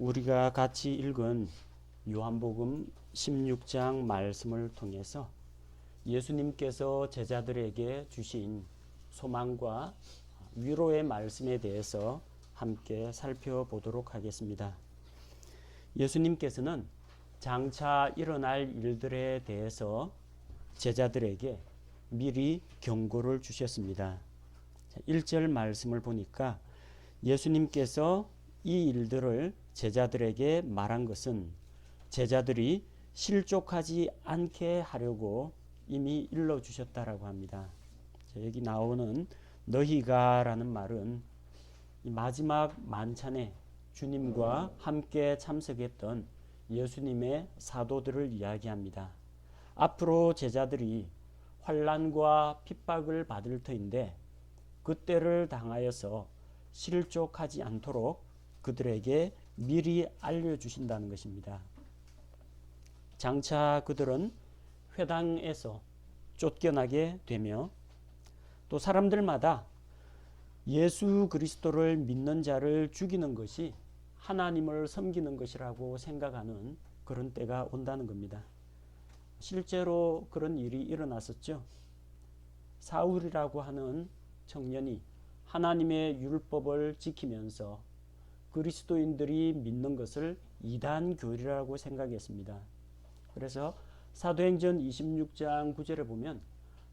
우리가 같이 읽은 요한복음 16장 말씀을 통해서 예수님께서 제자들에게 주신 소망과 위로의 말씀에 대해서 함께 살펴보도록 하겠습니다. 예수님께서는 장차 일어날 일들에 대해서 제자들에게 미리 경고를 주셨습니다. 1절 말씀을 보니까 예수님께서 이 일들을 제자들에게 말한 것은 제자들이 실족하지 않게 하려고 이미 일러주셨다라고 합니다. 여기 나오는 너희가 라는 말은 이 마지막 만찬에 주님과 함께 참석했던 예수님의 사도들을 이야기합니다. 앞으로 제자들이 환난과 핍박을 받을 터인데 그때를 당하여서 실족하지 않도록 그들에게 미리 알려주신다는 것입니다. 장차 그들은 회당에서 쫓겨나게 되며 또 사람들마다 예수 그리스도를 믿는 자를 죽이는 것이 하나님을 섬기는 것이라고 생각하는 그런 때가 온다는 겁니다. 실제로 그런 일이 일어났었죠. 사울이라고 하는 청년이 하나님의 율법을 지키면서 그리스도인들이 믿는 것을 이단 교리라고 생각했습니다. 그래서 사도행전 26장 9절에 보면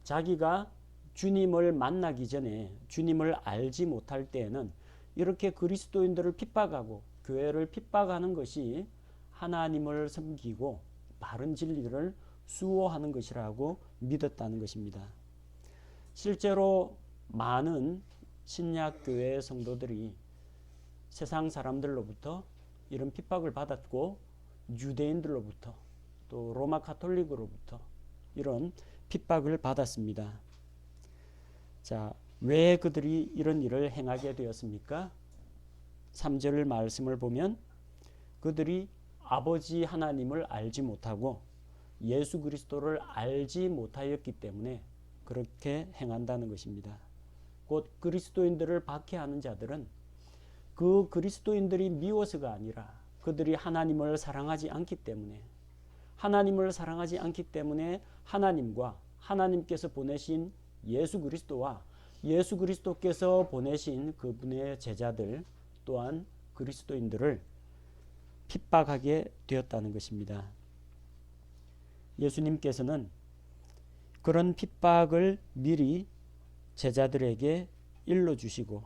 자기가 주님을 만나기 전에 주님을 알지 못할 때에는 이렇게 그리스도인들을 핍박하고 교회를 핍박하는 것이 하나님을 섬기고 바른 진리를 수호하는 것이라고 믿었다는 것입니다. 실제로 많은 신약교회 성도들이 세상 사람들로부터 이런 핍박을 받았고 유대인들로부터 또 로마 가톨릭으로부터 이런 핍박을 받았습니다. 자, 왜 그들이 이런 일을 행하게 되었습니까? 3절 말씀을 보면 그들이 아버지 하나님을 알지 못하고 예수 그리스도를 알지 못하였기 때문에 그렇게 행한다는 것입니다. 곧 그리스도인들을 박해하는 자들은 그 그리스도인들이 미워서가 아니라 그들이 하나님을 사랑하지 않기 때문에 하나님과 하나님께서 보내신 예수 그리스도와 예수 그리스도께서 보내신 그분의 제자들 또한 그리스도인들을 핍박하게 되었다는 것입니다. 예수님께서는 그런 핍박을 미리 제자들에게 일러주시고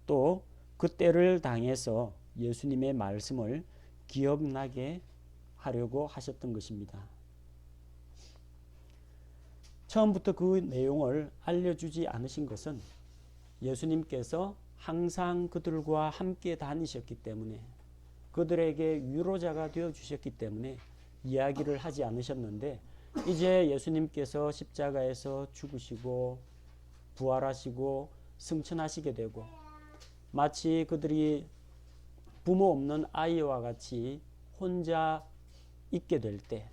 또 그때를 당해서 예수님의 말씀을 기억나게 하려고 하셨던 것입니다. 처음부터 그 내용을 알려주지 않으신 것은 예수님께서 항상 그들과 함께 다니셨기 때문에 그들에게 위로자가 되어주셨기 때문에 이야기를 하지 않으셨는데 이제 예수님께서 십자가에서 죽으시고 부활하시고 승천하시게 되고 마치 그들이 부모 없는 아이와 같이 혼자 있게 될 때,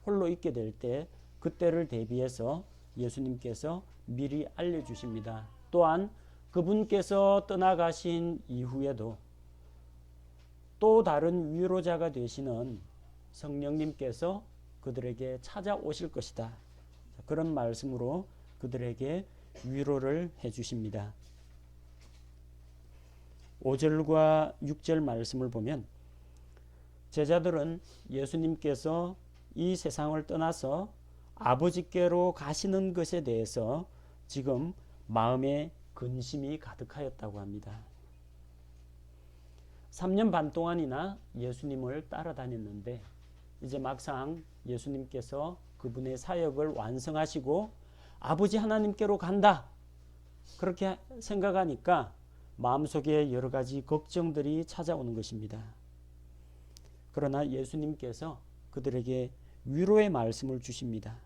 홀로 있게 될 때 그때를 대비해서 예수님께서 미리 알려주십니다. 또한 그분께서 떠나가신 이후에도 또 다른 위로자가 되시는 성령님께서 그들에게 찾아오실 것이다. 그런 말씀으로 그들에게 위로를 해주십니다. 5절과 6절 말씀을 보면 제자들은 예수님께서 이 세상을 떠나서 아버지께로 가시는 것에 대해서 지금 마음에 근심이 가득하였다고 합니다. 3년 반 동안이나 예수님을 따라다녔는데 이제 막상 예수님께서 그분의 사역을 완성하시고 아버지 하나님께로 간다 그렇게 생각하니까 마음속에 여러 가지 걱정들이 찾아오는 것입니다. 그러나 예수님께서 그들에게 위로의 말씀을 주십니다.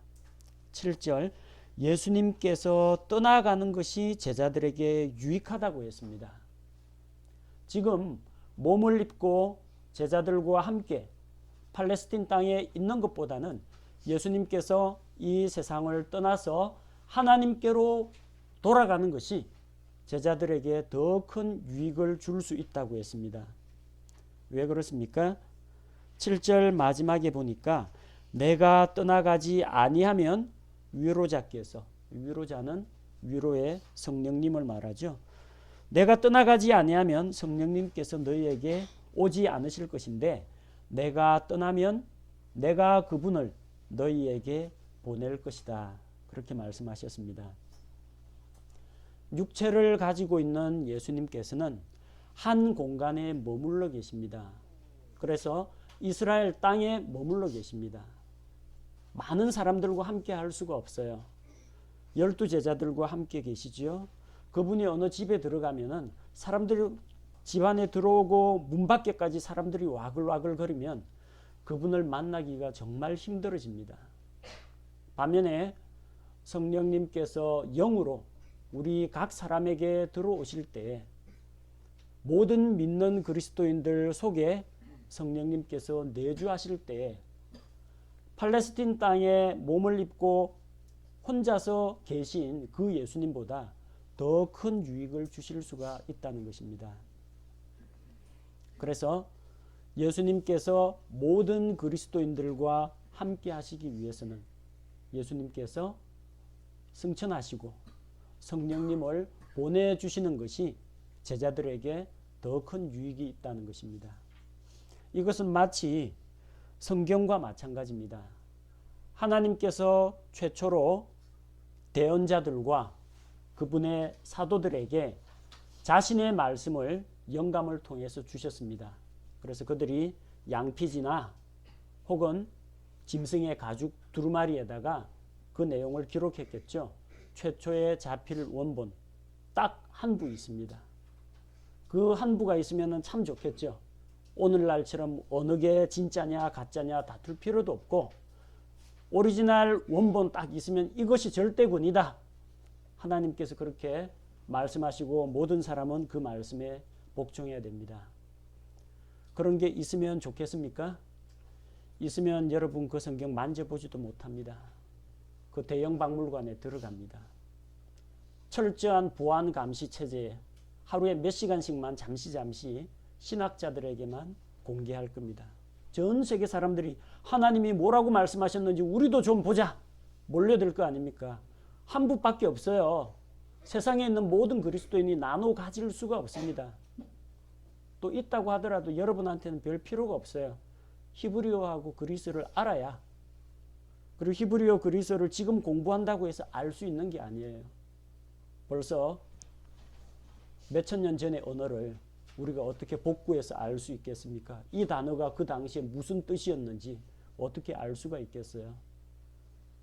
7절 예수님께서 떠나가는 것이 제자들에게 유익하다고 했습니다. 지금 몸을 입고 제자들과 함께 팔레스틴 땅에 있는 것보다는 예수님께서 이 세상을 떠나서 하나님께로 돌아가는 것이 제자들에게 더 큰 유익을 줄 수 있다고 했습니다. 왜 그렇습니까? 7절 마지막에 보니까 내가 떠나가지 아니하면 위로자께서, 위로자는 위로의 성령님을 말하죠. 내가 떠나가지 아니하면 성령님께서 너희에게 오지 않으실 것인데 내가 떠나면 내가 그분을 너희에게 보낼 것이다. 그렇게 말씀하셨습니다. 육체를 가지고 있는 예수님께서는 한 공간에 머물러 계십니다. 그래서 이스라엘 땅에 머물러 계십니다. 많은 사람들과 함께 할 수가 없어요. 12제자들과 함께 계시지요. 그분이 어느 집에 들어가면은 사람들이 집 안에 들어오고 문 밖에까지 사람들이 와글와글 거리면 그분을 만나기가 정말 힘들어집니다. 반면에 성령님께서 영으로 우리 각 사람에게 들어오실 때 모든 믿는 그리스도인들 속에 성령님께서 내주하실 때 팔레스틴 땅에 몸을 입고 혼자서 계신 그 예수님보다 더 큰 유익을 주실 수가 있다는 것입니다. 그래서 예수님께서 모든 그리스도인들과 함께 하시기 위해서는 예수님께서 승천하시고 성령님을 보내주시는 것이 제자들에게 더 큰 유익이 있다는 것입니다. 이것은 마치 성경과 마찬가지입니다. 하나님께서 최초로 대언자들과 그분의 사도들에게 자신의 말씀을 영감을 통해서 주셨습니다. 그래서 그들이 양피지나 혹은 짐승의 가죽 두루마리에다가 그 내용을 기록했겠죠. 최초의 자필 원본 딱 한 부 있습니다. 그 한 부가 있으면 참 좋겠죠. 오늘날처럼 어느 게 진짜냐 가짜냐 다툴 필요도 없고 오리지널 원본 딱 있으면 이것이 절대권이다. 하나님께서 그렇게 말씀하시고 모든 사람은 그 말씀에 복종해야 됩니다. 그런 게 있으면 좋겠습니까? 있으면 여러분 그 성경 만져보지도 못합니다. 그 대형 박물관에 들어갑니다. 철저한 보안 감시 체제에 하루에 몇 시간씩만 잠시 신학자들에게만 공개할 겁니다. 전 세계 사람들이 하나님이 뭐라고 말씀하셨는지 우리도 좀 보자 몰려들 거 아닙니까? 한 부밖에 없어요. 세상에 있는 모든 그리스도인이 나눠 가질 수가 없습니다. 또 있다고 하더라도 여러분한테는 별 필요가 없어요. 히브리어하고 그리스어를 알아야, 그리고 히브리어 그리스어를 지금 공부한다고 해서 알 수 있는 게 아니에요. 벌써 몇천 년 전의 언어를 우리가 어떻게 복구해서 알 수 있겠습니까? 이 단어가 그 당시에 무슨 뜻이었는지 어떻게 알 수가 있겠어요?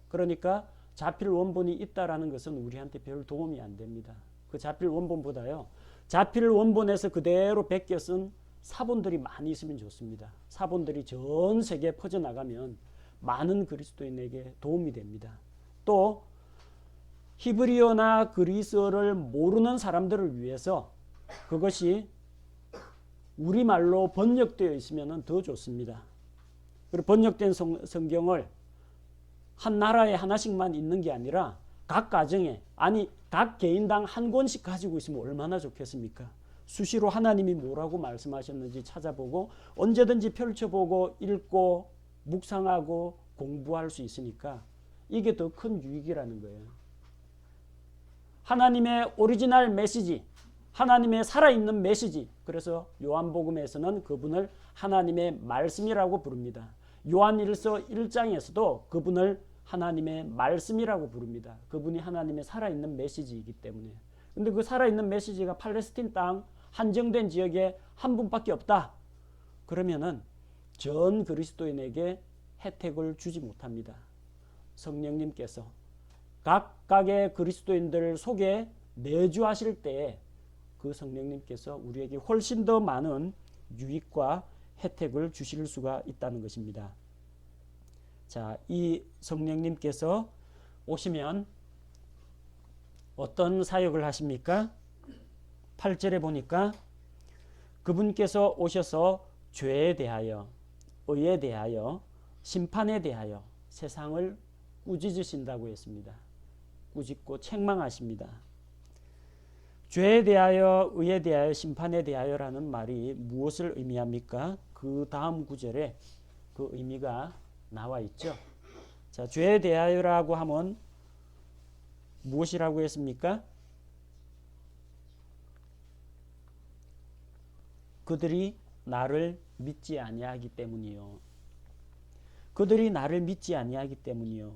그러니까 자필 원본이 있다라는 것은 우리한테 별 도움이 안 됩니다. 그 자필 원본보다요, 자필 원본에서 그대로 베껴 쓴 사본들이 많이 있으면 좋습니다. 사본들이 전 세계에 퍼져나가면 많은 그리스도인에게 도움이 됩니다. 또 히브리어나 그리스어를 모르는 사람들을 위해서 그것이 우리말로 번역되어 있으면 더 좋습니다. 그리고 번역된 성경을 한 나라에 하나씩만 있는 게 아니라 각 가정에, 아니 각 개인당 한 권씩 가지고 있으면 얼마나 좋겠습니까? 수시로 하나님이 뭐라고 말씀하셨는지 찾아보고 언제든지 펼쳐보고 읽고 묵상하고 공부할 수 있으니까 이게 더 큰 유익이라는 거예요. 하나님의 오리지널 메시지, 하나님의 살아있는 메시지. 그래서 요한복음에서는 그분을 하나님의 말씀이라고 부릅니다. 요한일서 1장에서도 그분을 하나님의 말씀이라고 부릅니다. 그분이 하나님의 살아있는 메시지이기 때문에. 근데 그 살아있는 메시지가 팔레스틴 땅 한정된 지역에 한 분밖에 없다. 그러면은 전 그리스도인에게 혜택을 주지 못합니다. 성령님께서 각각의 그리스도인들 속에 내주하실 때에 그 성령님께서 우리에게 훨씬 더 많은 유익과 혜택을 주실 수가 있다는 것입니다. 자, 이 성령님께서 오시면 어떤 사역을 하십니까? 8절에 보니까 그분께서 오셔서 죄에 대하여, 의에 대하여, 심판에 대하여 세상을 꾸짖으신다고 했습니다. 꾸짖고 책망하십니다. 죄에 대하여, 의에 대하여, 심판에 대하여라는 말이 무엇을 의미합니까? 그 다음 구절에 그 의미가 나와 있죠. 자, 죄에 대하여라고 하면 무엇이라고 했습니까? 그들이 나를 믿지 아니하기 때문이요. 그들이 나를 믿지 아니하기 때문이요.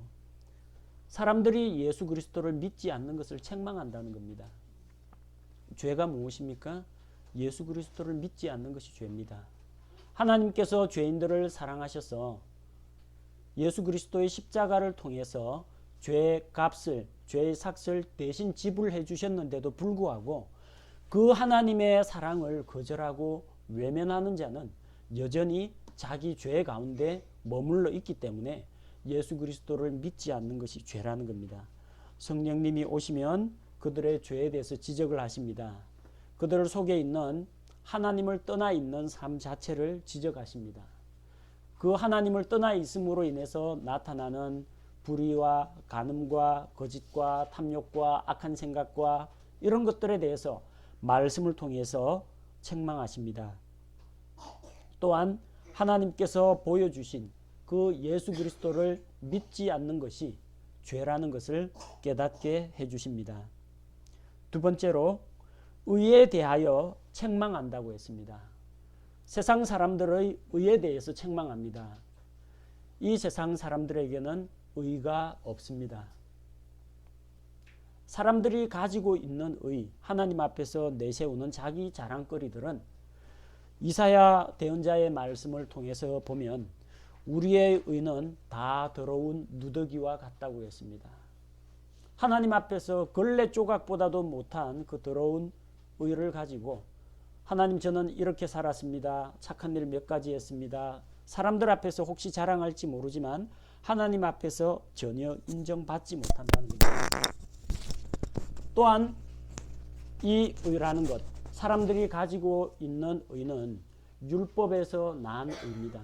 사람들이 예수 그리스도를 믿지 않는 것을 책망한다는 겁니다. 죄가 무엇입니까? 예수 그리스도를 믿지 않는 것이 죄입니다. 하나님께서 죄인들을 사랑하셔서 예수 그리스도의 십자가를 통해서 죄의 값을, 죄의 삭을 대신 지불해 주셨는데도 불구하고 그 하나님의 사랑을 거절하고 외면하는 자는 여전히 자기 죄 가운데 머물러 있기 때문에 예수 그리스도를 믿지 않는 것이 죄라는 겁니다. 성령님이 오시면 그들의 죄에 대해서 지적을 하십니다. 그들 속에 있는 하나님을 떠나 있는 삶 자체를 지적하십니다. 그 하나님을 떠나 있음으로 인해서 나타나는 불의와 간음과 거짓과 탐욕과 악한 생각과 이런 것들에 대해서 말씀을 통해서 책망하십니다. 또한 하나님께서 보여주신 그 예수 그리스도를 믿지 않는 것이 죄라는 것을 깨닫게 해주십니다. 두 번째로 의에 대하여 책망한다고 했습니다. 세상 사람들의 의에 대해서 책망합니다. 이 세상 사람들에게는 의가 없습니다. 사람들이 가지고 있는 의, 하나님 앞에서 내세우는 자기 자랑거리들은 이사야 대언자의 말씀을 통해서 보면 우리의 의는 다 더러운 누더기와 같다고 했습니다. 하나님 앞에서 걸레 조각보다도 못한 그 더러운 의를 가지고 하나님 저는 이렇게 살았습니다. 착한 일 몇 가지 했습니다. 사람들 앞에서 혹시 자랑할지 모르지만 하나님 앞에서 전혀 인정받지 못한다는 겁니다. 또한 이 의라는 것, 사람들이 가지고 있는 의는 율법에서 난 의입니다.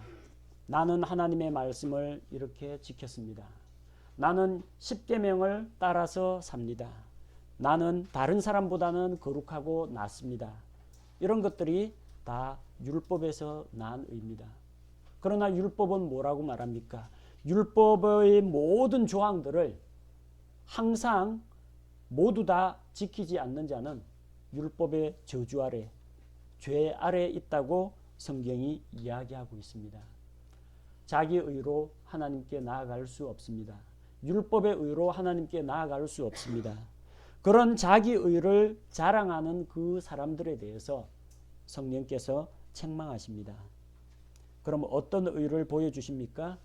나는 하나님의 말씀을 이렇게 지켰습니다. 나는 십계명을 따라서 삽니다. 나는 다른 사람보다는 거룩하고 낫습니다. 이런 것들이 다 율법에서 난 의입니다. 그러나 율법은 뭐라고 말합니까? 율법의 모든 조항들을 항상 모두 다 지키지 않는 자는 율법의 저주 아래, 죄 아래 있다고 성경이 이야기하고 있습니다. 자기 의로 하나님께 나아갈 수 없습니다. 율법의 의로 하나님께 나아갈 수 없습니다. 그런 자기 의를 자랑하는 그 사람들에 대해서 성령께서 책망하십니다. 그럼 어떤 의를 보여주십니까?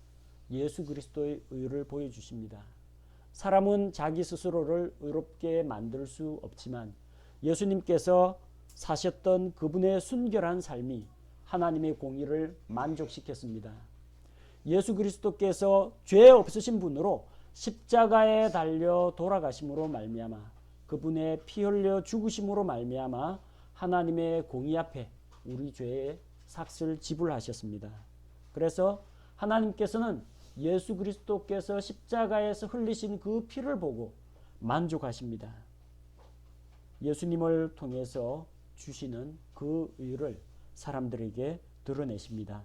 예수 그리스도의 의를 보여주십니다. 사람은 자기 스스로를 의롭게 만들 수 없지만 예수님께서 사셨던 그분의 순결한 삶이 하나님의 공의를 만족시켰습니다. 예수 그리스도께서 죄 없으신 분으로 십자가에 달려 돌아가심으로 말미암아 그분의 피 흘려 죽으심으로 말미암아 하나님의 공의 앞에 우리 죄의 삭을 지불하셨습니다. 그래서 하나님께서는 예수 그리스도께서 십자가에서 흘리신 그 피를 보고 만족하십니다. 예수님을 통해서 주시는 그 의를 사람들에게 드러내십니다.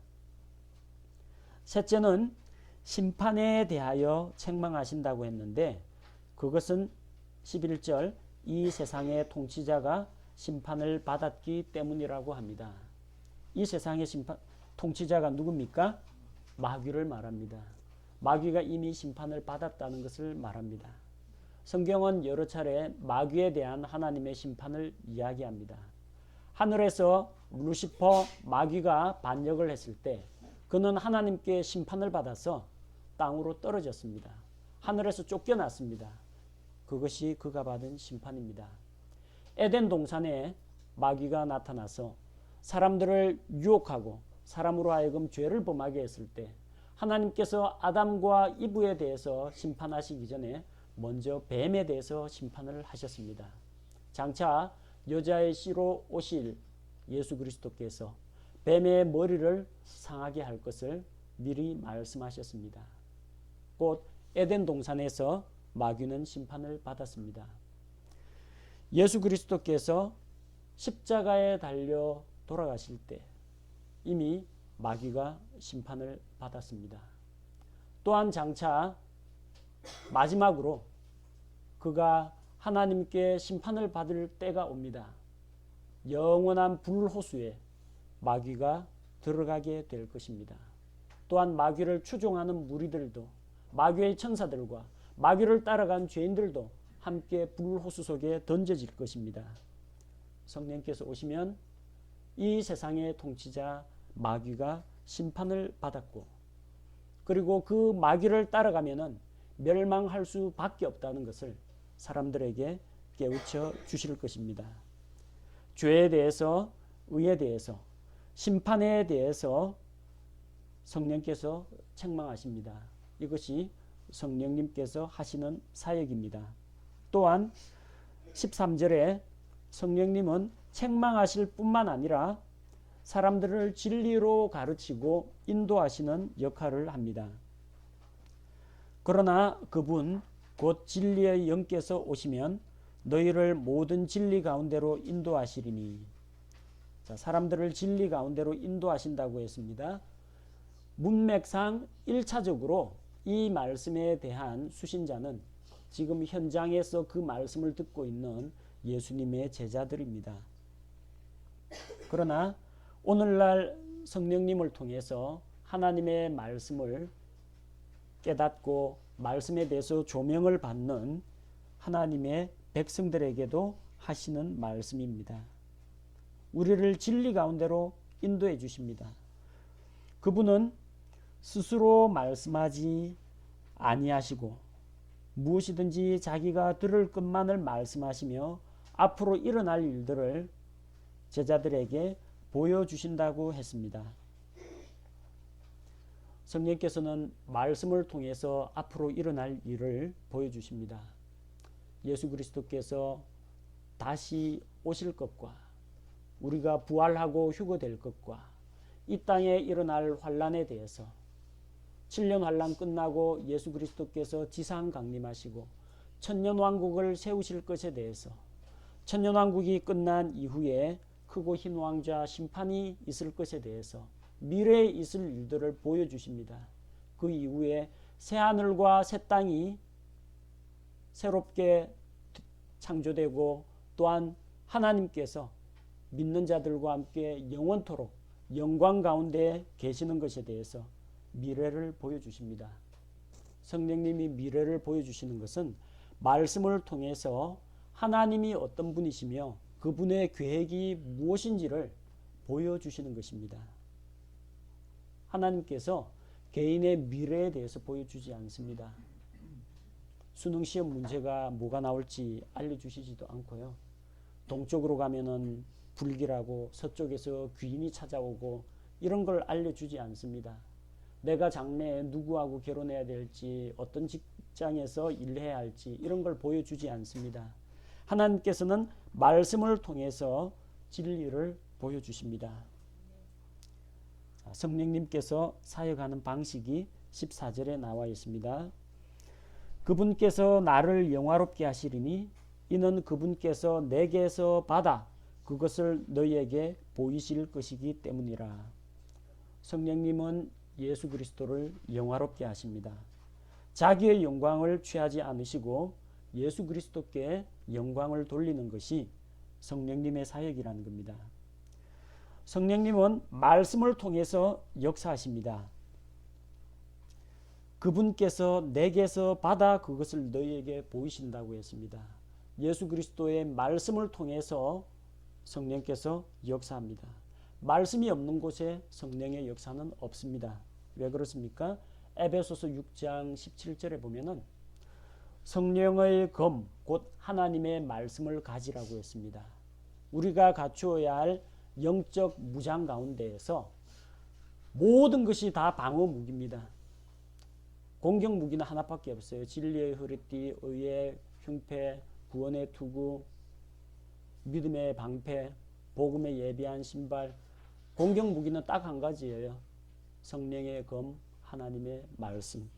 셋째는 심판에 대하여 책망하신다고 했는데 그것은 11절 이 세상의 통치자가 심판을 받았기 때문이라고 합니다. 이 세상의 통치자가 누굽니까? 마귀를 말합니다. 마귀가 이미 심판을 받았다는 것을 말합니다. 성경은 여러 차례 마귀에 대한 하나님의 심판을 이야기합니다. 하늘에서 루시퍼 마귀가 반역을 했을 때 그는 하나님께 심판을 받아서 땅으로 떨어졌습니다. 하늘에서 쫓겨났습니다. 그것이 그가 받은 심판입니다. 에덴 동산에 마귀가 나타나서 사람들을 유혹하고 사람으로 하여금 죄를 범하게 했을 때 하나님께서 아담과 이브에 대해서 심판하시기 전에 먼저 뱀에 대해서 심판을 하셨습니다. 장차 여자의 씨로 오실 예수 그리스도께서 뱀의 머리를 상하게 할 것을 미리 말씀하셨습니다. 곧 에덴 동산에서 마귀는 심판을 받았습니다. 예수 그리스도께서 십자가에 달려 돌아가실 때 이미 마귀가 심판을 받았습니다. 또한 장차 마지막으로 그가 하나님께 심판을 받을 때가 옵니다. 영원한 불호수에 마귀가 들어가게 될 것입니다. 또한 마귀를 추종하는 무리들도, 마귀의 천사들과 마귀를 따라간 죄인들도 함께 불호수 속에 던져질 것입니다. 성령께서 오시면 이 세상의 통치자 마귀가 심판을 받았고, 그리고 그 마귀를 따라가면은 멸망할 수밖에 없다는 것을 사람들에게 깨우쳐 주실 것입니다. 죄에 대해서, 의에 대해서, 심판에 대해서 성령께서 책망하십니다. 이것이 성령님께서 하시는 사역입니다. 또한 13절에 성령님은 책망하실 뿐만 아니라 사람들을 진리로 가르치고 인도하시는 역할을 합니다. 그러나 그분 곧 진리의 영께서 오시면 너희를 모든 진리 가운데로 인도하시리니. 자, 사람들을 진리 가운데로 인도하신다고 했습니다. 문맥상 1차적으로 이 말씀에 대한 수신자는 지금 현장에서 그 말씀을 듣고 있는 예수님의 제자들입니다. 그러나 오늘날 성령님을 통해서 하나님의 말씀을 깨닫고 말씀에 대해서 조명을 받는 하나님의 백성들에게도 하시는 말씀입니다. 우리를 진리 가운데로 인도해 주십니다. 그분은 스스로 말씀하지 아니하시고 무엇이든지 자기가 들을 것만을 말씀하시며 앞으로 일어날 일들을 제자들에게 보여주신다고 했습니다. 성령께서는 말씀을 통해서 앞으로 일어날 일을 보여주십니다. 예수 그리스도께서 다시 오실 것과 우리가 부활하고 휴거될 것과 이 땅에 일어날 환란에 대해서 7년 환란 끝나고 예수 그리스도께서 지상 강림하시고 천년왕국을 세우실 것에 대해서 천년왕국이 끝난 이후에 크고 흰 왕좌 심판이 있을 것에 대해서 미래에 있을 일들을 보여주십니다. 그 이후에 새하늘과 새 땅이 새롭게 창조되고 또한 하나님께서 믿는 자들과 함께 영원토록 영광 가운데 계시는 것에 대해서 미래를 보여주십니다. 성령님이 미래를 보여주시는 것은 말씀을 통해서 하나님이 어떤 분이시며 그분의 계획이 무엇인지를 보여주시는 것입니다. 하나님께서 개인의 미래에 대해서 보여주지 않습니다. 수능시험 문제가 뭐가 나올지 알려주시지도 않고요. 동쪽으로 가면은 불길하고 서쪽에서 귀인이 찾아오고 이런 걸 알려주지 않습니다. 내가 장래에 누구하고 결혼해야 될지 어떤 직장에서 일해야 할지 이런 걸 보여주지 않습니다. 하나님께서는 말씀을 통해서 진리를 보여주십니다. 성령님께서 사역하는 방식이 14절에 나와 있습니다. 그분께서 나를 영화롭게 하시리니 이는 그분께서 내게서 받아 그것을 너희에게 보이실 것이기 때문이라. 성령님은 예수 그리스도를 영화롭게 하십니다. 자기의 영광을 취하지 않으시고 예수 그리스도께 영광을 돌리는 것이 성령님의 사역이라는 겁니다. 성령님은 말씀을 통해서 역사하십니다. 그분께서 내게서 받아 그것을 너희에게 보이신다고 했습니다. 예수 그리스도의 말씀을 통해서 성령께서 역사합니다. 말씀이 없는 곳에 성령의 역사는 없습니다. 왜 그렇습니까? 에베소서 6장 17절에 보면은 성령의 검, 곧 하나님의 말씀을 가지라고 했습니다. 우리가 갖추어야 할 영적 무장 가운데에서 모든 것이 다 방어 무기입니다. 공격 무기는 하나밖에 없어요. 진리의 허리띠, 의의 흉패, 구원의 투구, 믿음의 방패, 복음에 예비한 신발. 공격 무기는 딱 한 가지예요. 성령의 검, 하나님의 말씀.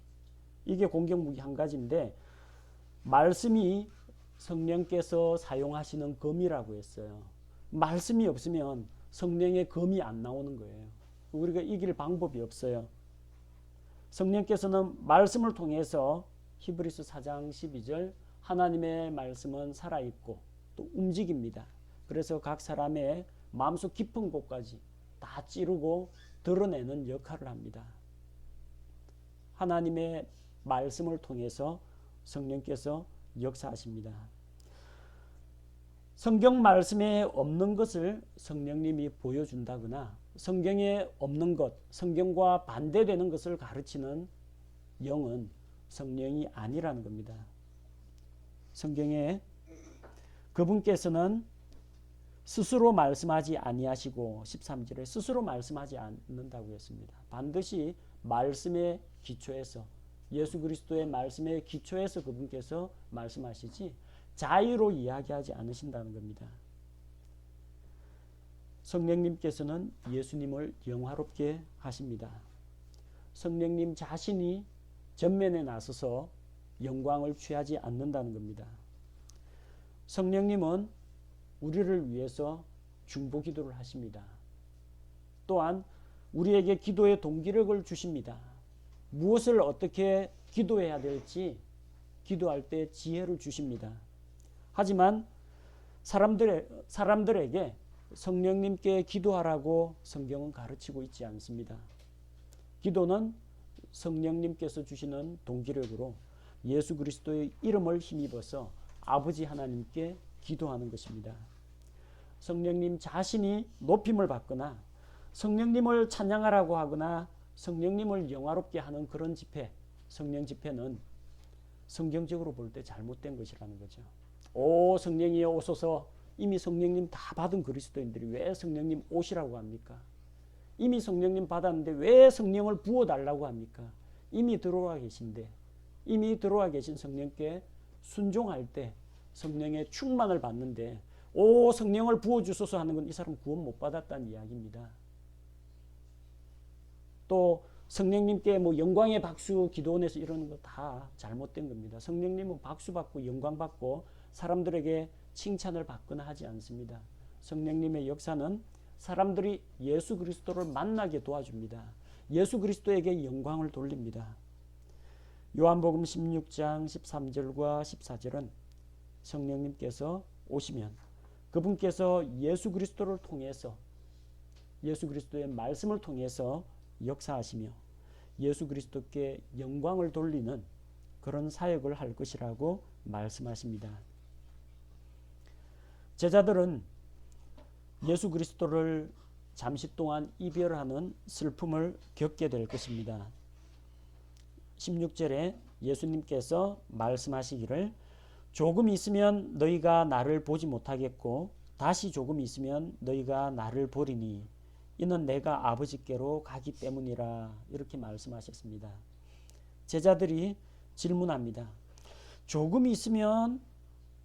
이게 공격 무기 한 가지인데 말씀이 성령께서 사용하시는 검이라고 했어요. 말씀이 없으면 성령의 검이 안 나오는 거예요. 우리가 이길 방법이 없어요. 성령께서는 말씀을 통해서 히브리서 4장 12절 하나님의 말씀은 살아있고 또 움직입니다. 그래서 각 사람의 마음속 깊은 곳까지 다 찌르고 드러내는 역할을 합니다. 하나님의 말씀을 통해서 성령께서 역사하십니다. 성경 말씀에 없는 것을 성령님이 보여준다거나 성경에 없는 것, 성경과 반대되는 것을 가르치는 영은 성령이 아니라는 겁니다. 성경에 그분께서는 스스로 말씀하지 아니하시고 13절에 스스로 말씀하지 않는다고 했습니다. 반드시 말씀의 기초에서 예수 그리스도의 말씀의 기초에서 그분께서 말씀하시지 자의로 이야기하지 않으신다는 겁니다. 성령님께서는 예수님을 영화롭게 하십니다. 성령님 자신이 전면에 나서서 영광을 취하지 않는다는 겁니다. 성령님은 우리를 위해서 중보 기도를 하십니다. 또한 우리에게 기도의 동기력을 주십니다. 무엇을 어떻게 기도해야 될지 기도할 때 지혜를 주십니다. 하지만 사람들에게 성령님께 기도하라고 성경은 가르치고 있지 않습니다. 기도는 성령님께서 주시는 동기력으로 예수 그리스도의 이름을 힘입어서 아버지 하나님께 기도하는 것입니다. 성령님 자신이 높임을 받거나 성령님을 찬양하라고 하거나 성령님을 영화롭게 하는 그런 집회, 성령 집회는 성경적으로 볼 때 잘못된 것이라는 거죠. 오 성령이여 오소서. 이미 성령님 다 받은 그리스도인들이 왜 성령님 오시라고 합니까? 이미 성령님 받았는데 왜 성령을 부어달라고 합니까? 이미 들어와 계신데, 이미 들어와 계신 성령께 순종할 때 성령의 충만을 받는데 오 성령을 부어주소서 하는 건 이 사람 구원 못 받았다는 이야기입니다. 또 성령님께 뭐 영광의 박수 기도원에서 이러는 거 다 잘못된 겁니다. 성령님은 박수 받고 영광 받고 사람들에게 칭찬을 받거나 하지 않습니다. 성령님의 역사는 사람들이 예수 그리스도를 만나게 도와줍니다. 예수 그리스도에게 영광을 돌립니다. 요한복음 16장 13절과 14절은 성령님께서 오시면 그분께서 예수 그리스도를 통해서 예수 그리스도의 말씀을 통해서 역사하시며 예수 그리스도께 영광을 돌리는 그런 사역을 할 것이라고 말씀하십니다. 제자들은 예수 그리스도를 잠시 동안 이별하는 슬픔을 겪게 될 것입니다. 16절에 예수님께서 말씀하시기를 조금 있으면 너희가 나를 보지 못하겠고 다시 조금 있으면 너희가 나를 보리니 이는 내가 아버지께로 가기 때문이라 이렇게 말씀하셨습니다. 제자들이 질문합니다. 조금 있으면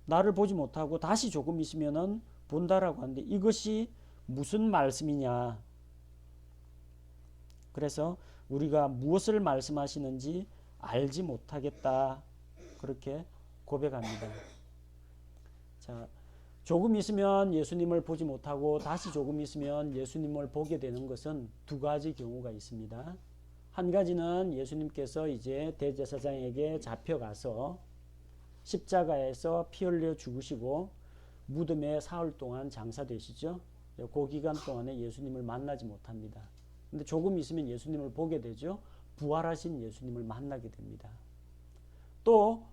나를 보지 못하고 다시 조금 있으면 본다라고 하는데 이것이 무슨 말씀이냐. 그래서 우리가 무엇을 말씀하시는지 알지 못하겠다 그렇게 고백합니다. 자, 조금 있으면 예수님을 보지 못하고 다시 조금 있으면 예수님을 보게 되는 것은 두 가지 경우가 있습니다. 한 가지는 예수님께서 이제 대제사장에게 잡혀가서 십자가에서 피 흘려 죽으시고 무덤에 사흘 동안 장사되시죠. 그 기간 동안에 예수님을 만나지 못합니다. 근데 조금 있으면 예수님을 보게 되죠. 부활하신 예수님을 만나게 됩니다. 또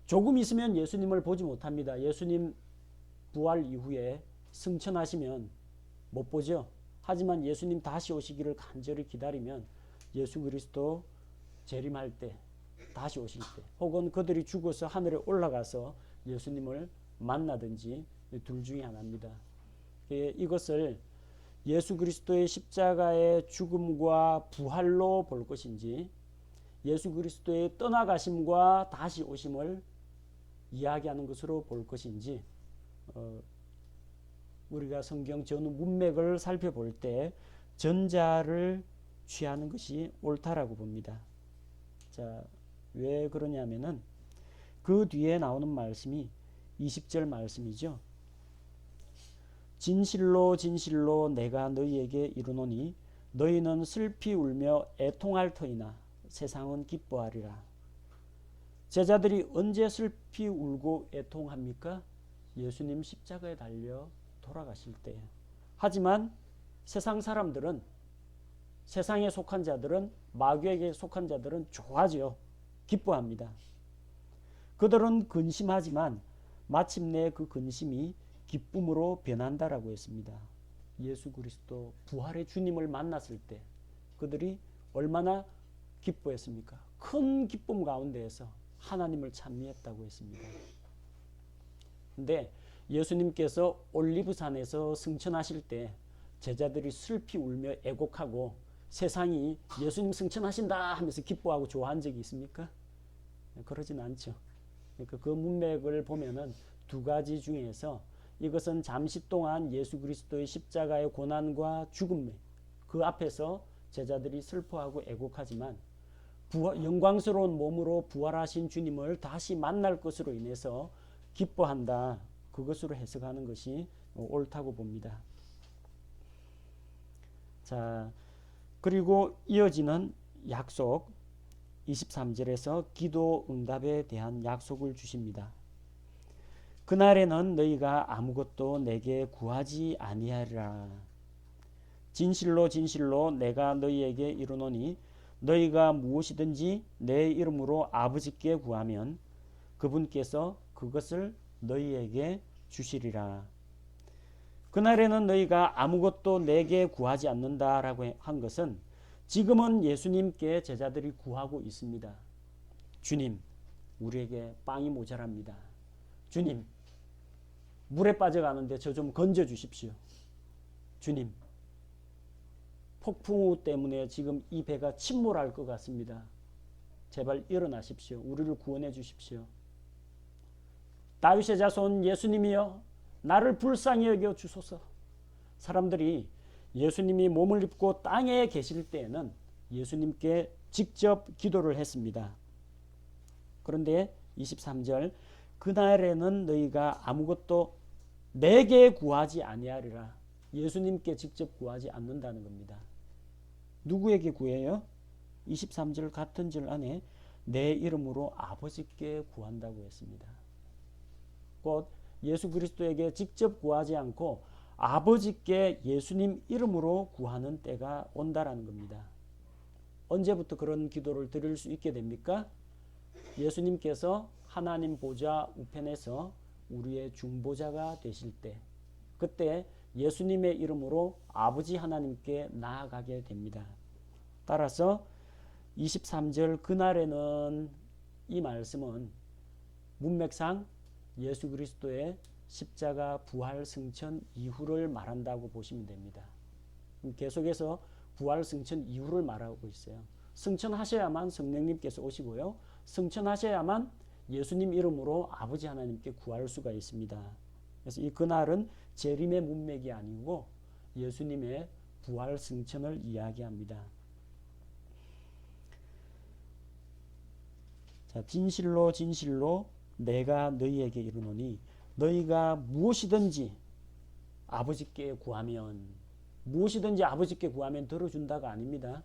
조금 있으면 예수님을 보지 못합니다. 예수님 부활 이후에 승천하시면 못 보죠. 하지만 예수님 다시 오시기를 간절히 기다리면 예수 그리스도 재림할 때 다시 오실 때 혹은 그들이 죽어서 하늘에 올라가서 예수님을 만나든지 둘 중에 하나입니다. 이것을 예수 그리스도의 십자가의 죽음과 부활로 볼 것인지 예수 그리스도의 떠나가심과 다시 오심을 이야기하는 것으로 볼 것인지 우리가 성경 전후 문맥을 살펴볼 때 전자를 취하는 것이 옳다라고 봅니다. 자, 왜 그러냐면은 그 뒤에 나오는 말씀이 20절 말씀이죠. 진실로 진실로 내가 너희에게 이르노니 너희는 슬피 울며 애통할 터이나 세상은 기뻐하리라. 제자들이 언제 슬피 울고 애통합니까? 예수님 십자가에 달려 돌아가실 때. 하지만 세상 사람들은, 세상에 속한 자들은, 마귀에게 속한 자들은 좋아하죠. 기뻐합니다. 그들은 근심하지만 마침내 그 근심이 기쁨으로 변한다라고 했습니다. 예수 그리스도 부활의 주님을 만났을 때 그들이 얼마나 기뻐했습니까? 큰 기쁨 가운데에서 하나님을 찬미했다고 했습니다. 근데 예수님께서 올리브산에서 승천하실 때 제자들이 슬피 울며 애곡하고 세상이 예수님 승천하신다 하면서 기뻐하고 좋아한 적이 있습니까? 그러진 않죠. 그러니까 그 문맥을 보면은 두 가지 중에서 이것은 잠시 동안 예수 그리스도의 십자가의 고난과 죽음 그 앞에서 제자들이 슬퍼하고 애곡하지만 영광스러운 몸으로 부활하신 주님을 다시 만날 것으로 인해서 기뻐한다. 그것으로 해석하는 것이 옳다고 봅니다. 자, 그리고 이어지는 약속 23절에서 기도 응답에 대한 약속을 주십니다. 그날에는 너희가 아무것도 내게 구하지 아니하리라. 진실로 진실로 내가 너희에게 이르노니 너희가 무엇이든지 내 이름으로 아버지께 구하면 그분께서 그것을 너희에게 주시리라. 그날에는 너희가 아무것도 내게 구하지 않는다라고 한 것은 지금은 예수님께 제자들이 구하고 있습니다. 주님, 우리에게 빵이 모자랍니다. 주님, 물에 빠져가는데 저 좀 건져 주십시오. 주님, 폭풍우 때문에 지금 이 배가 침몰할 것 같습니다. 제발 일어나십시오. 우리를 구원해 주십시오. 다윗의 자손 예수님이여 나를 불쌍히 여겨 주소서. 사람들이 예수님이 몸을 입고 땅에 계실 때에는 예수님께 직접 기도를 했습니다. 그런데 23절 그날에는 너희가 아무것도 내게 구하지 아니하리라. 예수님께 직접 구하지 않는다는 겁니다. 누구에게 구해요? 23절 같은 절 안에 내 이름으로 아버지께 구한다고 했습니다. 곧 예수 그리스도에게 직접 구하지 않고 아버지께 예수님 이름으로 구하는 때가 온다라는 겁니다. 언제부터 그런 기도를 드릴 수 있게 됩니까? 예수님께서 하나님 보좌 우편에서 우리의 중보자가 되실 때, 그때 예수님의 이름으로 아버지 하나님께 나아가게 됩니다. 따라서 23절 그날에는 이 말씀은 문맥상 예수 그리스도의 십자가 부활 승천 이후를 말한다고 보시면 됩니다. 계속해서 부활 승천 이후를 말하고 있어요. 승천하셔야만 성령님께서 오시고요. 승천하셔야만 예수님 이름으로 아버지 하나님께 구할 수가 있습니다. 그래서 이 그날은 재림의 문맥이 아니고 예수님의 부활 승천을 이야기합니다. 자, 진실로 진실로 내가 너희에게 이르노니 너희가 무엇이든지 아버지께 구하면, 무엇이든지 아버지께 구하면 들어준다가 아닙니다.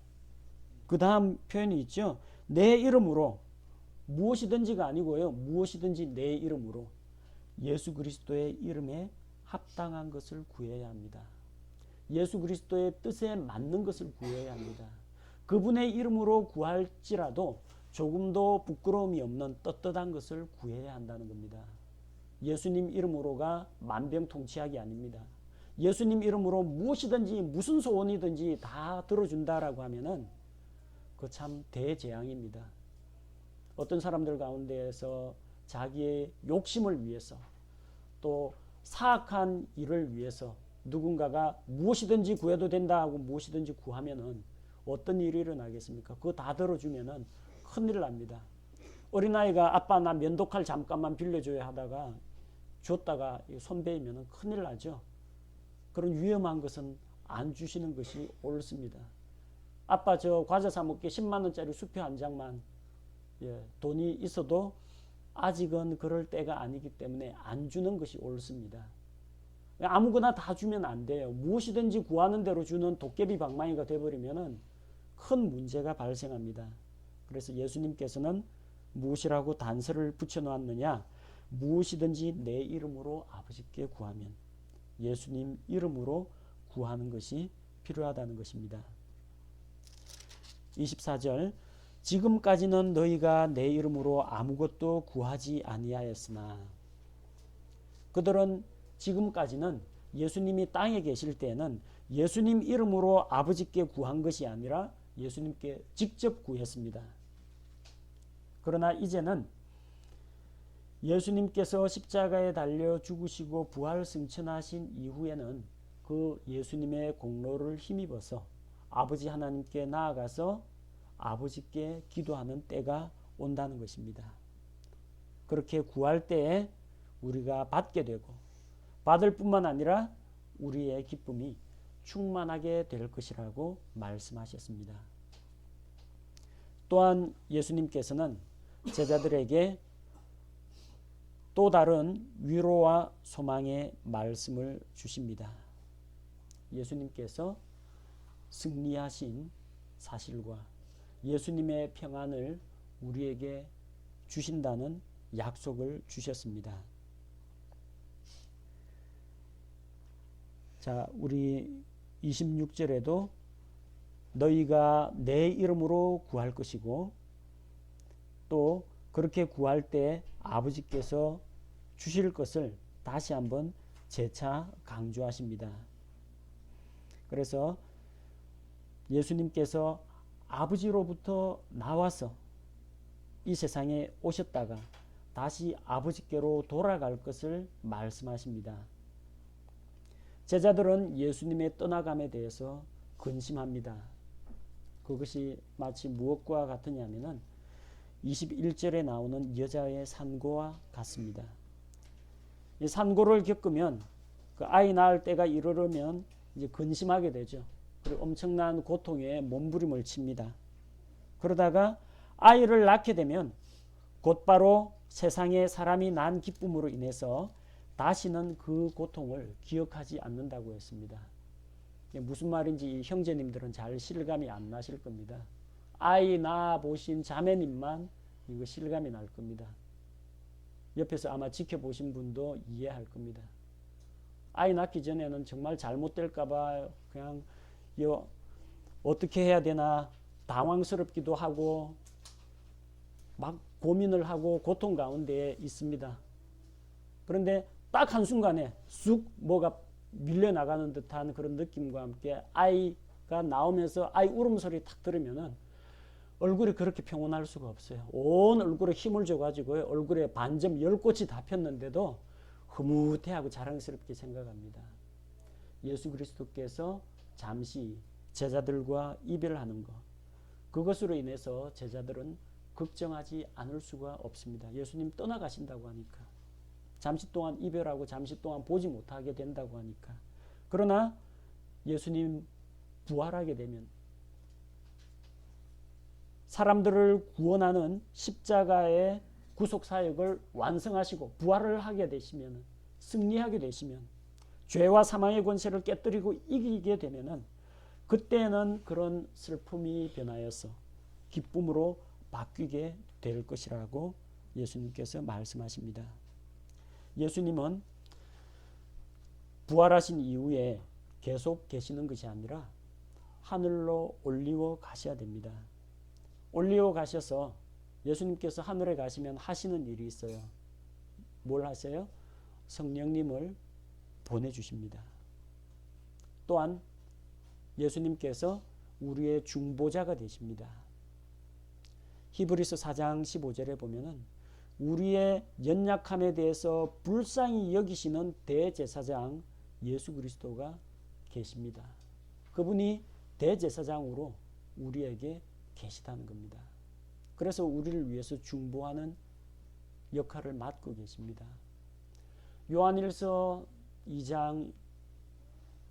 그 다음 표현이 있죠. 내 이름으로, 무엇이든지가 아니고요. 무엇이든지 내 이름으로 예수 그리스도의 이름에 합당한 것을 구해야 합니다. 예수 그리스도의 뜻에 맞는 것을 구해야 합니다. 그분의 이름으로 구할지라도 조금도 부끄러움이 없는 떳떳한 것을 구해야 한다는 겁니다. 예수님 이름으로가 만병통치약이 아닙니다. 예수님 이름으로 무엇이든지 무슨 소원이든지 다 들어준다라고 하면은 그 참 대재앙입니다. 어떤 사람들 가운데에서 자기의 욕심을 위해서 또 사악한 일을 위해서 누군가가 무엇이든지 구해도 된다 하고 무엇이든지 구하면은 어떤 일이 일어나겠습니까? 그거 다 들어주면은 큰일 납니다. 어린아이가 아빠 나 면도칼 잠깐만 빌려줘야 하다가 줬다가 손 베이면 큰일 나죠. 그런 위험한 것은 안 주시는 것이 옳습니다. 아빠 저 과자 사 먹게 10만 원짜리 수표 한 장만, 돈이 있어도 아직은 그럴 때가 아니기 때문에 안 주는 것이 옳습니다. 아무거나 다 주면 안 돼요. 무엇이든지 구하는 대로 주는 도깨비 방망이가 되어버리면 큰 문제가 발생합니다. 그래서 예수님께서는 무엇이라고 단서를 붙여놓았느냐? 무엇이든지 내 이름으로 아버지께 구하면, 예수님 이름으로 구하는 것이 필요하다는 것입니다. 24절, 지금까지는 너희가 내 이름으로 아무것도 구하지 아니하였으나, 그들은 지금까지는 예수님이 땅에 계실 때는 예수님 이름으로 아버지께 구한 것이 아니라 예수님께 직접 구했습니다. 그러나 이제는 예수님께서 십자가에 달려 죽으시고 부활 승천하신 이후에는 그 예수님의 공로를 힘입어서 아버지 하나님께 나아가서 아버지께 기도하는 때가 온다는 것입니다. 그렇게 구할 때에 우리가 받게 되고, 받을 뿐만 아니라 우리의 기쁨이 충만하게 될 것이라고 말씀하셨습니다. 또한 예수님께서는 제자들에게 또 다른 위로와 소망의 말씀을 주십니다. 예수님께서 승리하신 사실과 예수님의 평안을 우리에게 주신다는 약속을 주셨습니다. 자, 우리 26절에도 너희가 내 이름으로 구할 것이고, 또 그렇게 구할 때 아버지께서 주실 것을 다시 한번 재차 강조하십니다. 그래서 예수님께서 아버지로부터 나와서 이 세상에 오셨다가 다시 아버지께로 돌아갈 것을 말씀하십니다. 제자들은 예수님의 떠나감에 대해서 근심합니다. 그것이 마치 무엇과 같으냐면은 21절에 나오는 여자의 산고와 같습니다. 이 산고를 겪으면 그 아이 낳을 때가 이르르면 이제 근심하게 되죠. 그리고 엄청난 고통에 몸부림을 칩니다. 그러다가 아이를 낳게 되면 곧바로 세상에 사람이 난 기쁨으로 인해서 다시는 그 고통을 기억하지 않는다고 했습니다. 무슨 말인지 형제님들은 잘 실감이 안 나실 겁니다. 아이 낳아 보신 자매님만 이거 실감이 날 겁니다. 옆에서 아마 지켜보신 분도 이해할 겁니다. 아이 낳기 전에는 정말 잘못될까 봐 그냥 어떻게 해야 되나 당황스럽기도 하고 막 고민을 하고 고통 가운데 있습니다. 그런데 딱 한순간에 쑥 뭐가 밀려나가는 듯한 그런 느낌과 함께 아이가 나오면서 아이 울음소리 탁 들으면은 얼굴이 그렇게 평온할 수가 없어요. 온 얼굴에 힘을 줘가지고 얼굴에 반점 10꽃이 다 폈는데도 흐뭇해하고 자랑스럽게 생각합니다. 예수 그리스도께서 잠시 제자들과 이별하는 것, 그것으로 인해서 제자들은 걱정하지 않을 수가 없습니다. 예수님 떠나가신다고 하니까, 잠시 동안 이별하고 잠시 동안 보지 못하게 된다고 하니까. 그러나 예수님 부활하게 되면 사람들을 구원하는 십자가의 구속사역을 완성하시고 부활을 하게 되시면, 승리하게 되시면, 죄와 사망의 권세를 깨뜨리고 이기게 되면은 그때는 그런 슬픔이 변하여서 기쁨으로 바뀌게 될 것이라고 예수님께서 말씀하십니다. 예수님은 부활하신 이후에 계속 계시는 것이 아니라 하늘로 올리워 가셔야 됩니다. 올리워 가셔서 예수님께서 하늘에 가시면 하시는 일이 있어요. 뭘 하세요? 성령님을 보내주십니다. 또한 예수님께서 우리의 중보자가 되십니다. 히브리서 4장 15절에 보면은 우리의 연약함에 대해서 불쌍히 여기시는 대제사장 예수 그리스도가 계십니다. 그분이 대제사장으로 우리에게 계시다는 겁니다. 그래서 우리를 위해서 중보하는 역할을 맡고 계십니다. 요한일서 2장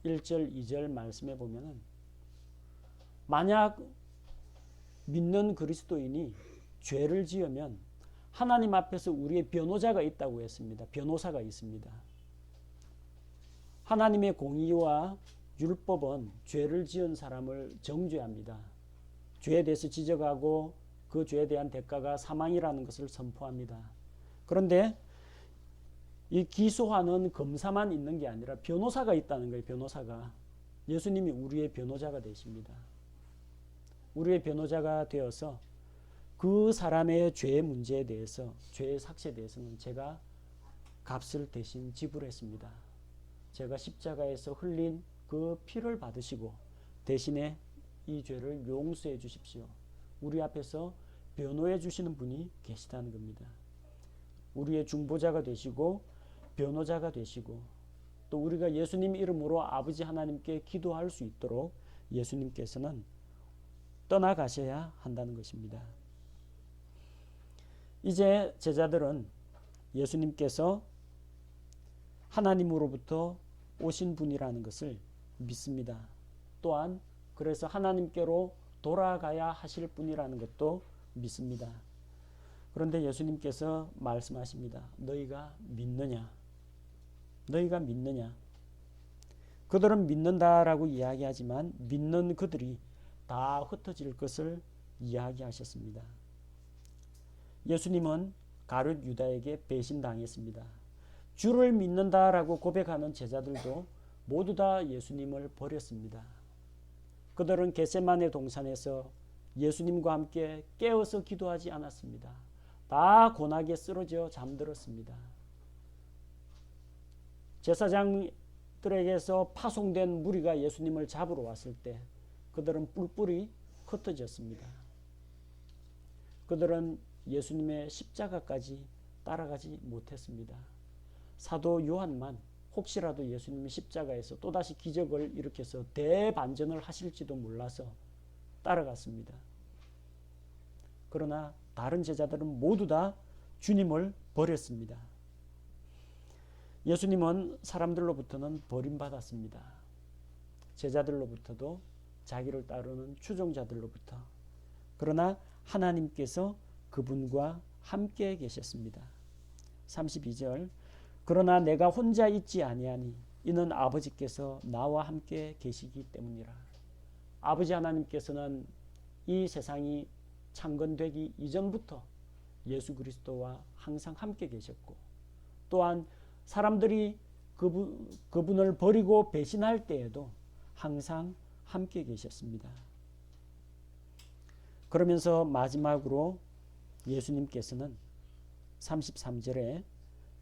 1절 2절 말씀에 보면은 만약 믿는 그리스도인이 죄를 지으면 하나님 앞에서 우리의 변호자가 있다고 했습니다. 변호사가 있습니다. 하나님의 공의와 율법은 죄를 지은 사람을 정죄합니다. 죄에 대해서 지적하고 그 죄에 대한 대가가 사망이라는 것을 선포합니다. 그런데 이 기소하는 검사만 있는 게 아니라 변호사가 있다는 거예요. 변호사가. 예수님이 우리의 변호자가 되십니다. 우리의 변호자가 되어서 그 사람의 죄의 문제에 대해서, 죄의 삭제에 대해서는 제가 값을 대신 지불했습니다. 제가 십자가에서 흘린 그 피를 받으시고 대신에 이 죄를 용서해 주십시오. 우리 앞에서 변호해 주시는 분이 계시다는 겁니다. 우리의 중보자가 되시고 변호자가 되시고 또 우리가 예수님 이름으로 아버지 하나님께 기도할 수 있도록 예수님께서는 떠나가셔야 한다는 것입니다. 이제 제자들은 예수님께서 하나님으로부터 오신 분이라는 것을 믿습니다. 또한 그래서 하나님께로 돌아가야 하실 분이라는 것도 믿습니다. 그런데 예수님께서 말씀하십니다. 너희가 믿느냐? 너희가 믿느냐? 그들은 믿는다라고 이야기하지만 믿는 그들이 다 흩어질 것을 이야기하셨습니다. 예수님은 가룟 유다에게 배신당했습니다. 주를 믿는다라고 고백하는 제자들도 모두 다 예수님을 버렸습니다. 그들은 겟세마네 동산에서 예수님과 함께 깨어서 기도하지 않았습니다. 다 고나게 쓰러져 잠들었습니다. 제사장들에게서 파송된 무리가 예수님을 잡으러 왔을 때 그들은 뿔뿔이 흩어졌습니다. 그들은 예수님의 십자가까지 따라가지 못했습니다. 사도 요한만 혹시라도 예수님이 십자가에서 또다시 기적을 일으켜서 대반전을 하실지도 몰라서 따라갔습니다. 그러나 다른 제자들은 모두 다 주님을 버렸습니다. 예수님은 사람들로부터는 버림받았습니다. 제자들로부터도 자기를 따르는 추종자들로부터. 그러나 하나님께서 그분과 함께 계셨습니다. 32절 그러나 내가 혼자 있지 아니하니 이는 아버지께서 나와 함께 계시기 때문이라. 아버지 하나님께서는 이 세상이 창건되기 이전부터 예수 그리스도와 항상 함께 계셨고 또한 사람들이 그분을 버리고 배신할 때에도 항상 함께 계셨습니다. 그러면서 마지막으로 예수님께서는 33절에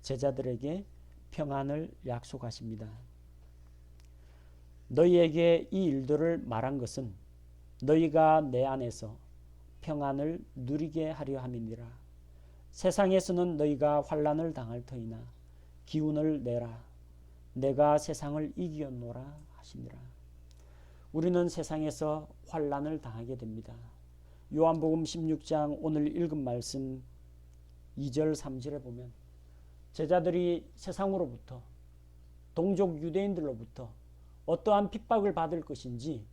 제자들에게 평안을 약속하십니다. 너희에게 이 일들을 말한 것은 너희가 내 안에서 평안을 누리게 하려 함이니라. 세상에서는 너희가 환난을 당할 터이나 기운을 내라. 내가 세상을 이기었노라 하시니라. 우리는 세상에서 환난을 당하게 됩니다. 요한복음 16장 오늘 읽은 말씀 2절 3절에 보면 제자들이 세상으로부터 동족 유대인들로부터 어떠한 핍박을 받을 것인지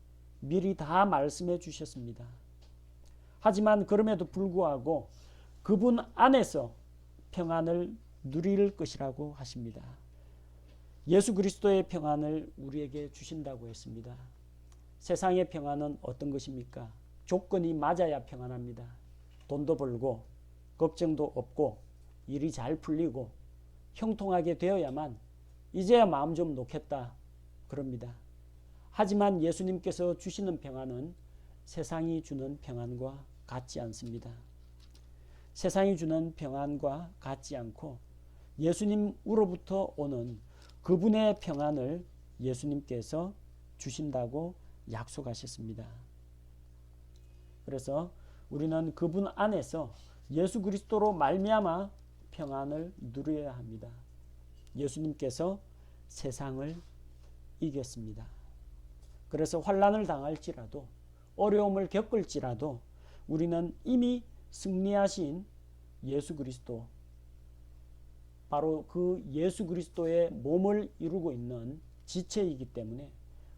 미리 다 말씀해 주셨습니다. 하지만 그럼에도 불구하고 그분 안에서 평안을 누릴 것이라고 하십니다. 예수 그리스도의 평안을 우리에게 주신다고 했습니다. 세상의 평안은 어떤 것입니까? 조건이 맞아야 평안합니다. 돈도 벌고 걱정도 없고 일이 잘 풀리고 형통하게 되어야만 이제야 마음 좀 놓겠다 그럽니다. 하지만 예수님께서 주시는 평안은 세상이 주는 평안과 같지 않습니다. 세상이 주는 평안과 같지 않고 예수님으로부터 오는 그분의 평안을 예수님께서 주신다고 약속하셨습니다. 그래서 우리는 그분 안에서 예수 그리스도로 말미암아 평안을 누려야 합니다. 예수님께서 세상을 이겼습니다. 그래서 환난을 당할지라도 어려움을 겪을지라도 우리는 이미 승리하신 예수 그리스도 바로 그 예수 그리스도의 몸을 이루고 있는 지체이기 때문에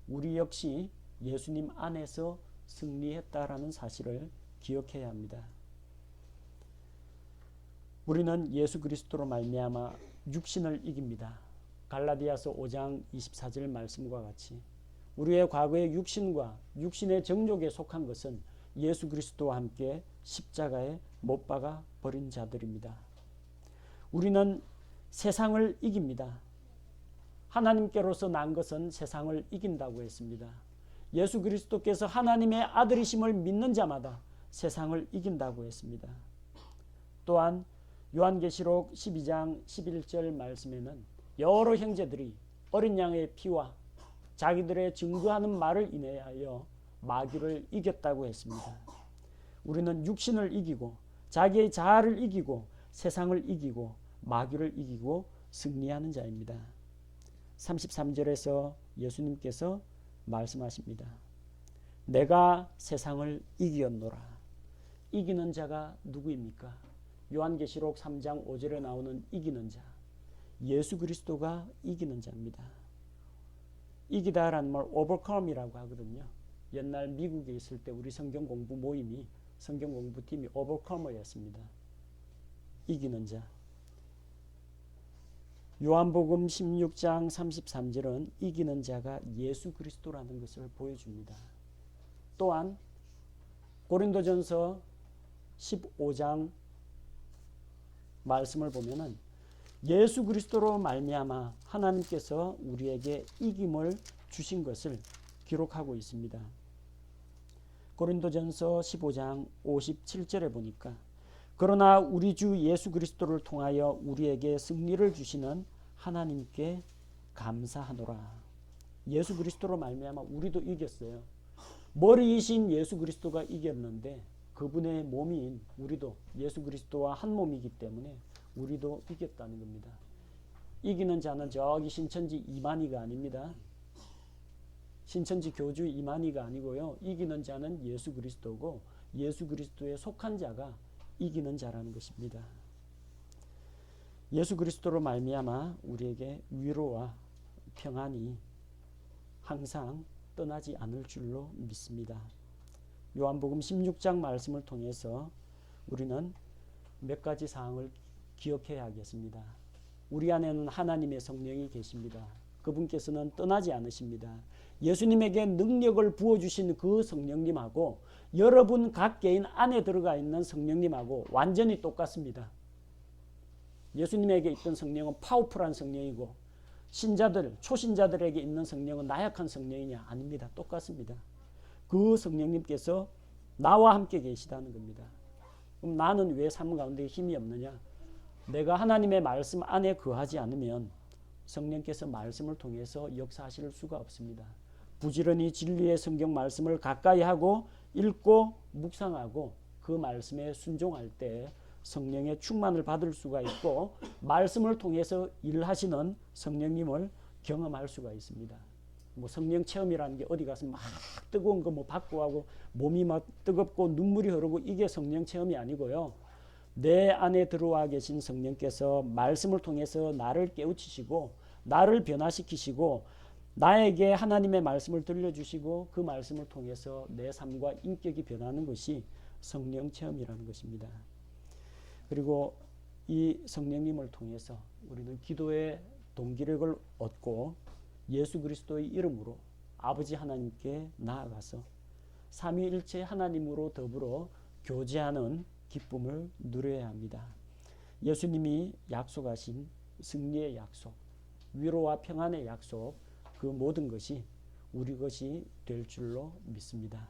우리 역시 예수님 안에서 승리했다라는 사실을 기억해야 합니다. 우리는 예수 그리스도로 말미암아 육신을 이깁니다. 갈라디아서 5장 24절 말씀과 같이 우리의 과거의 육신과 육신의 정욕에 속한 것은 예수 그리스도와 함께 십자가에 못 박아 버린 자들입니다. 우리는 세상을 이깁니다. 하나님께로서 난 것은 세상을 이긴다고 했습니다. 예수 그리스도께서 하나님의 아들이심을 믿는 자마다 세상을 이긴다고 했습니다. 또한 요한계시록 12장 11절 말씀에는 여러 형제들이 어린 양의 피와 자기들의 증거하는 말을 인하여 마귀를 이겼다고 했습니다. 우리는 육신을 이기고 자기의 자아를 이기고 세상을 이기고 마귀를 이기고 승리하는 자입니다. 33절에서 예수님께서 말씀하십니다. 내가 세상을 이기었노라. 이기는 자가 누구입니까? 요한계시록 3장 5절에 나오는 이기는 자. 예수 그리스도가 이기는 자입니다. 이기다라는 말 overcome이라고 하거든요. 옛날 미국에 있을 때 우리 성경 공부 모임이 성경 공부팀이 overcomer였습니다. 이기는 자. 요한복음 16장 33절은 이기는 자가 예수 그리스도라는 것을 보여줍니다. 또한 고린도전서 15장 말씀을 보면은 예수 그리스도로 말미암아 하나님께서 우리에게 이김을 주신 것을 기록하고 있습니다. 고린도전서 15장 57절에 보니까 그러나 우리 주 예수 그리스도를 통하여 우리에게 승리를 주시는 하나님께 감사하노라. 예수 그리스도로 말미암아 우리도 이겼어요. 머리이신 예수 그리스도가 이겼는데 그분의 몸인 우리도 예수 그리스도와 한 몸이기 때문에 우리도 이겼다는 겁니다. 이기는 자는 저기 신천지 이만희가 아닙니다. 신천지 교주 이만희가 아니고요. 이기는 자는 예수 그리스도고 예수 그리스도에 속한 자가 이기는 자라는 것입니다. 예수 그리스도로 말미암아 우리에게 위로와 평안이 항상 떠나지 않을 줄로 믿습니다. 요한복음 16장 말씀을 통해서 우리는 몇 가지 사항을 기억해야 하겠습니다. 우리 안에는 하나님의 성령이 계십니다. 그분께서는 떠나지 않으십니다. 예수님에게 능력을 부어주신 그 성령님하고 여러분 각 개인 안에 들어가 있는 성령님하고 완전히 똑같습니다. 예수님에게 있던 성령은 파워풀한 성령이고 신자들, 초신자들에게 있는 성령은 나약한 성령이냐? 아닙니다. 똑같습니다. 그 성령님께서 나와 함께 계시다는 겁니다. 그럼 나는 왜 삶 가운데 힘이 없느냐? 내가 하나님의 말씀 안에 거하지 않으면 성령께서 말씀을 통해서 역사하실 수가 없습니다. 부지런히 진리의 성경 말씀을 가까이 하고 읽고 묵상하고 그 말씀에 순종할 때 성령의 충만을 받을 수가 있고 말씀을 통해서 일하시는 성령님을 경험할 수가 있습니다. 뭐 성령 체험이라는 게 어디 가서 막 뜨거운 거 뭐 받고 하고 몸이 막 뜨겁고 눈물이 흐르고 이게 성령 체험이 아니고요. 내 안에 들어와 계신 성령께서 말씀을 통해서 나를 깨우치시고 나를 변화시키시고 나에게 하나님의 말씀을 들려주시고 그 말씀을 통해서 내 삶과 인격이 변하는 것이 성령 체험이라는 것입니다. 그리고 이 성령님을 통해서 우리는 기도의 동기력을 얻고 예수 그리스도의 이름으로 아버지 하나님께 나아가서 삼위일체 하나님으로 더불어 교제하는 기쁨을 누려야 합니다. 예수님이 약속하신 승리의 약속, 위로와 평안의 약속, 그 모든 것이 우리 것이 될 줄로 믿습니다.